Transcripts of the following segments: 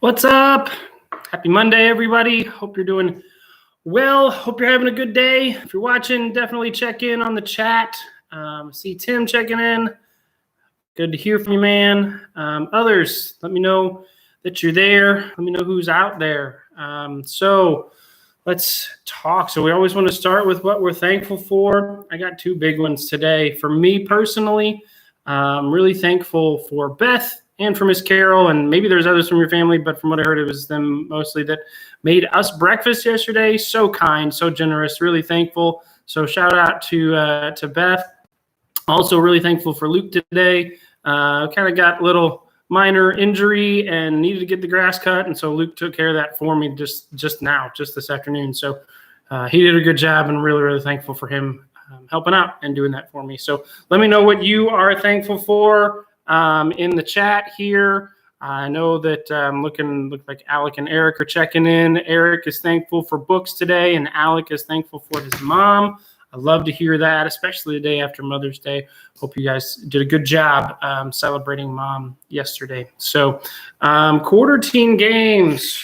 What's up? Happy Monday, everybody. Hope you're doing well. Hope you're having a good day. If you're watching, definitely check in on the chat. See Tim checking in. Good to hear from you, man. Others, let me know that you're there. Let me know who's out there. So let's talk. So we always want to start with what we're thankful for. I got two big ones today. For me personally, I'm really thankful for Beth and for Miss Carol, and maybe there's others from your family, but from what I heard, it was them mostly that made us breakfast yesterday. So kind, so generous, really thankful. So shout out to Beth. Also really thankful for Luke today. Kind of got a little minor injury and needed to get the grass cut, and so Luke took care of that for me just this afternoon. So he did a good job, and really thankful for him helping out and doing that for me. So let me know what you are thankful for in the chat here. I know that look like Alec and Eric are checking in. Eric is thankful for books today, and Alec is thankful for his mom. I love to hear that, especially the day after Mother's Day. Hope you guys did a good job celebrating Mom yesterday. So quarter teen games.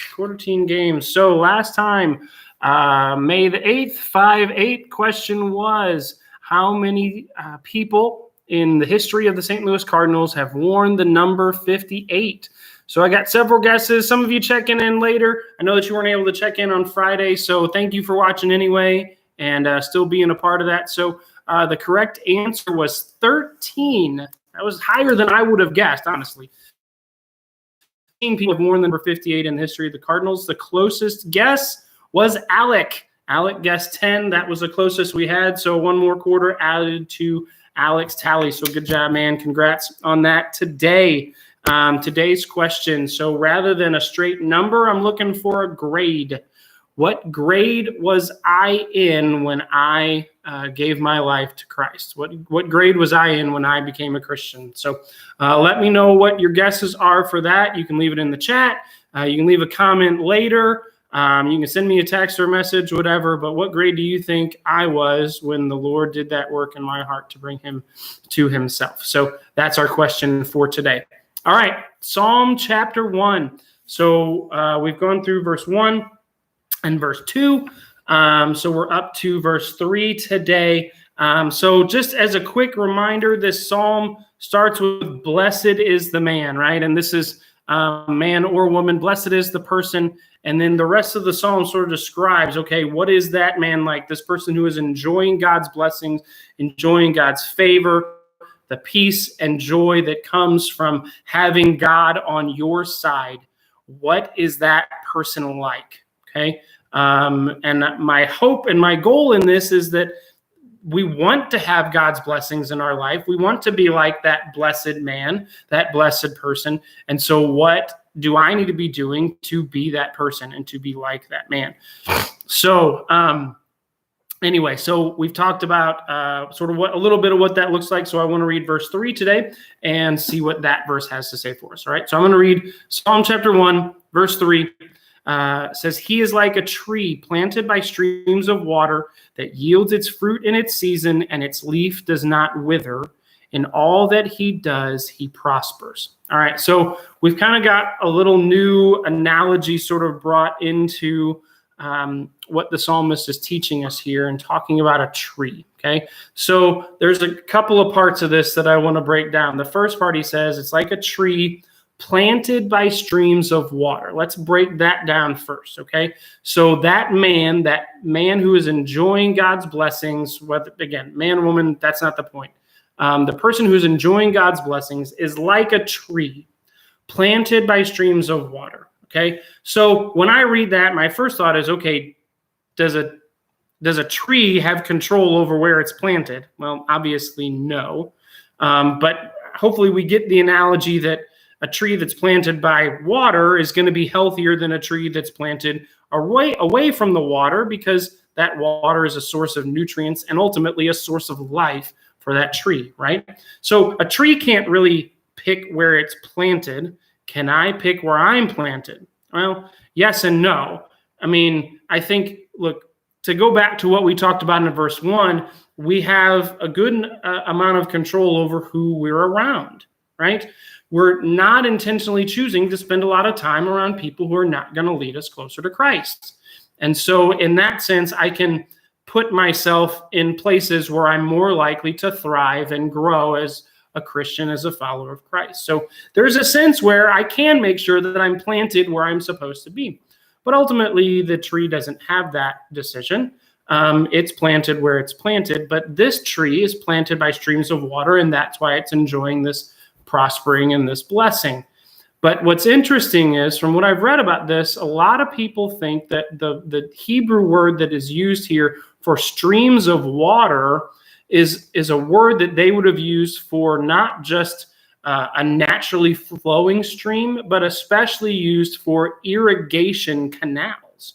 So last time, May the 8th, 5-8 question was, how many people in the history of the St. Louis Cardinals have worn the number 58? So I got several guesses. Some of you checking in later. I know that you weren't able to check in on Friday, so thank you for watching anyway and still being a part of that. So the correct answer was 13. That was higher than I would have guessed, honestly. 13 people have worn the number 58 in the history of the Cardinals. The closest guess was Alec. Alec guessed 10. That was the closest we had. So one more quarter added to Alec's tally. So good job, man. Congrats on that today. Today's question. So rather than a straight number, I'm looking for a grade. What grade was I in when I gave my life to Christ? What grade was I in when I became a Christian? So let me know what your guesses are for that. You can leave it in the chat. You can leave a comment later. You can send me a text or a message, whatever. But what grade do you think I was when the Lord did that work in my heart to bring him to himself? So that's our question for today. All right, Psalm chapter 1. So we've gone through verse 1 and verse 2. So we're up to verse 3 today. So just as a quick reminder, this psalm starts with blessed is the man, right? And this is man or woman. Blessed is the person. And then the rest of the psalm sort of describes, okay, what is that man like? This person who is enjoying God's blessings, enjoying God's favor, the peace and joy that comes from having God on your side. What is that person like? Okay. And my hope and my goal in this is that we want to have God's blessings in our life. We want to be like that blessed man, that blessed person. And so what do I need to be doing to be that person and to be like that man? So anyway, so we've talked about sort of a little bit of what that looks like. So I want to read verse 3 today and see what that verse has to say for us. All right. So I'm going to read Psalm chapter 1, verse 3. Says, he is like a tree planted by streams of water that yields its fruit in its season, and its leaf does not wither. In all that he does, he prospers. All right, so we've kind of got a little new analogy sort of brought into what the psalmist is teaching us here and talking about a tree, okay? So there's a couple of parts of this that I want to break down. The first part, he says, it's like a tree planted by streams of water. Let's break that down first, okay? So that man who is enjoying God's blessings, whether, again, man or woman, that's not the point. The person who's enjoying God's blessings is like a tree planted by streams of water, okay? So when I read that, my first thought is, okay, does a tree have control over where it's planted? Well, obviously no. But hopefully we get the analogy that a tree that's planted by water is going to be healthier than a tree that's planted away from the water, because that water is a source of nutrients and ultimately a source of life for that tree, right? So a tree can't really pick where it's planted. Can I pick where I'm planted? Well, yes and no. I mean, I think, look, to go back to what we talked about in verse 1, we have a good amount of control over who we're around, right? We're not intentionally choosing to spend a lot of time around people who are not going to lead us closer to Christ. And so in that sense, I can put myself in places where I'm more likely to thrive and grow as a Christian, as a follower of Christ. So there's a sense where I can make sure that I'm planted where I'm supposed to be. But ultimately, the tree doesn't have that decision. It's planted where it's planted. But this tree is planted by streams of water, and that's why it's enjoying this prospering and this blessing. But what's interesting is, from what I've read about this, a lot of people think that the Hebrew word that is used here for streams of water is a word that they would have used for not just a naturally flowing stream, but especially used for irrigation canals,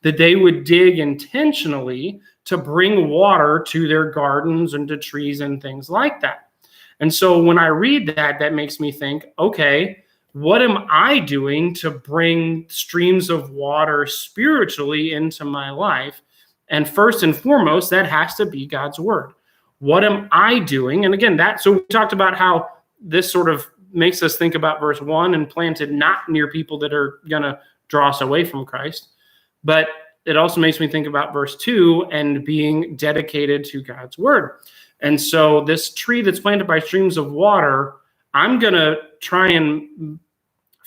that they would dig intentionally to bring water to their gardens and to trees and things like that. And so when I read that, that makes me think, okay, what am I doing to bring streams of water spiritually into my life? And first and foremost, that has to be God's word. What am I doing? And again, so we talked about how this sort of makes us think about verse 1 and planted not near people that are going to draw us away from Christ. But it also makes me think about verse 2 and being dedicated to God's word. And so this tree that's planted by streams of water, I'm going to try and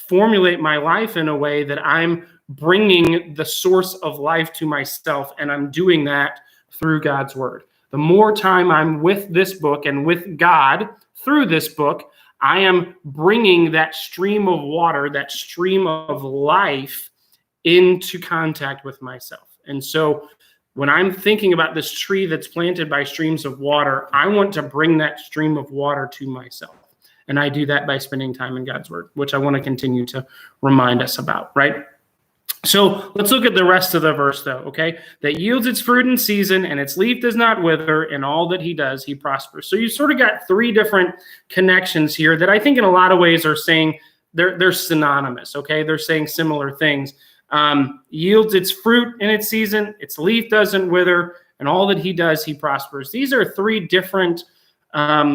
formulate my life in a way that I'm bringing the source of life to myself, and I'm doing that through God's word. The more time I'm with this book and with God through this book, I am bringing that stream of water, that stream of life into contact with myself. And so when I'm thinking about this tree that's planted by streams of water, I want to bring that stream of water to myself. And I do that by spending time in God's word, which I want to continue to remind us about, right? So let's look at the rest of the verse, though, okay? That yields its fruit in season, and its leaf does not wither, and all that he does, he prospers. So you sort of got three different connections here that I think in a lot of ways are saying they're synonymous, okay? They're saying similar things. Yields its fruit in its season, its leaf doesn't wither, and all that he does, he prospers. These are three different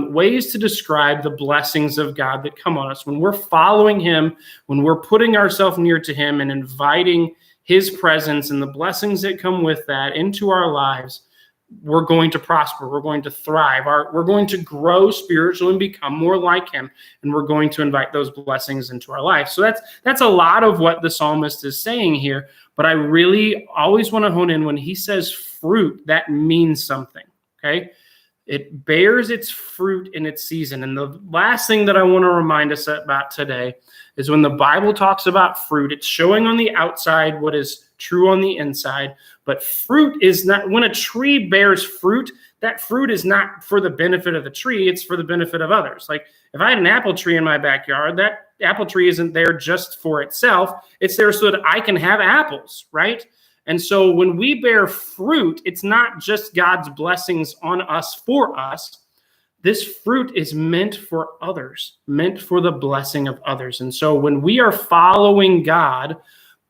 ways to describe the blessings of God that come on us. When we're following him, when we're putting ourselves near to him and inviting his presence and the blessings that come with that into our lives, we're going to prosper. We're going to thrive. We're going to grow spiritually and become more like him. And we're going to invite those blessings into our life. So that's a lot of what the psalmist is saying here. But I really always want to hone in when he says fruit, that means something, okay? It bears its fruit in its season. And the last thing that I want to remind us about today is when the Bible talks about fruit, it's showing on the outside what is true on the inside. But fruit is not, when a tree bears fruit, that fruit is not for the benefit of the tree, it's for the benefit of others. Like if I had an apple tree in my backyard, that apple tree isn't there just for itself. It's there so that I can have apples, right? And so when we bear fruit, it's not just God's blessings on us for us. This fruit is meant for others, meant for the blessing of others. And so when we are following God,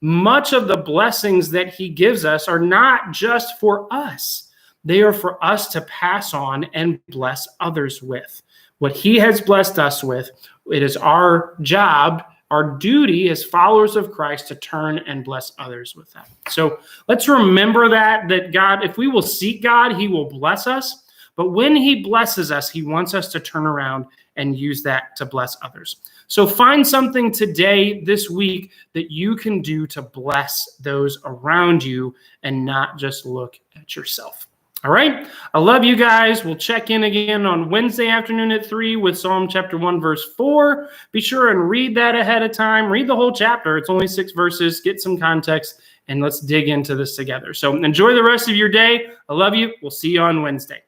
much of the blessings that he gives us are not just for us. They are for us to pass on and bless others with. What he has blessed us with, it is our job, our duty as followers of Christ to turn and bless others with that. So let's remember that God, if we will seek God, he will bless us. But when he blesses us, he wants us to turn around and use that to bless others. So find something today, this week, that you can do to bless those around you and not just look at yourself. All right. I love you guys. We'll check in again on Wednesday afternoon at 3 with Psalm chapter 1, verse 4. Be sure and read that ahead of time. Read the whole chapter. It's only 6 verses. Get some context, and let's dig into this together. So enjoy the rest of your day. I love you. We'll see you on Wednesday.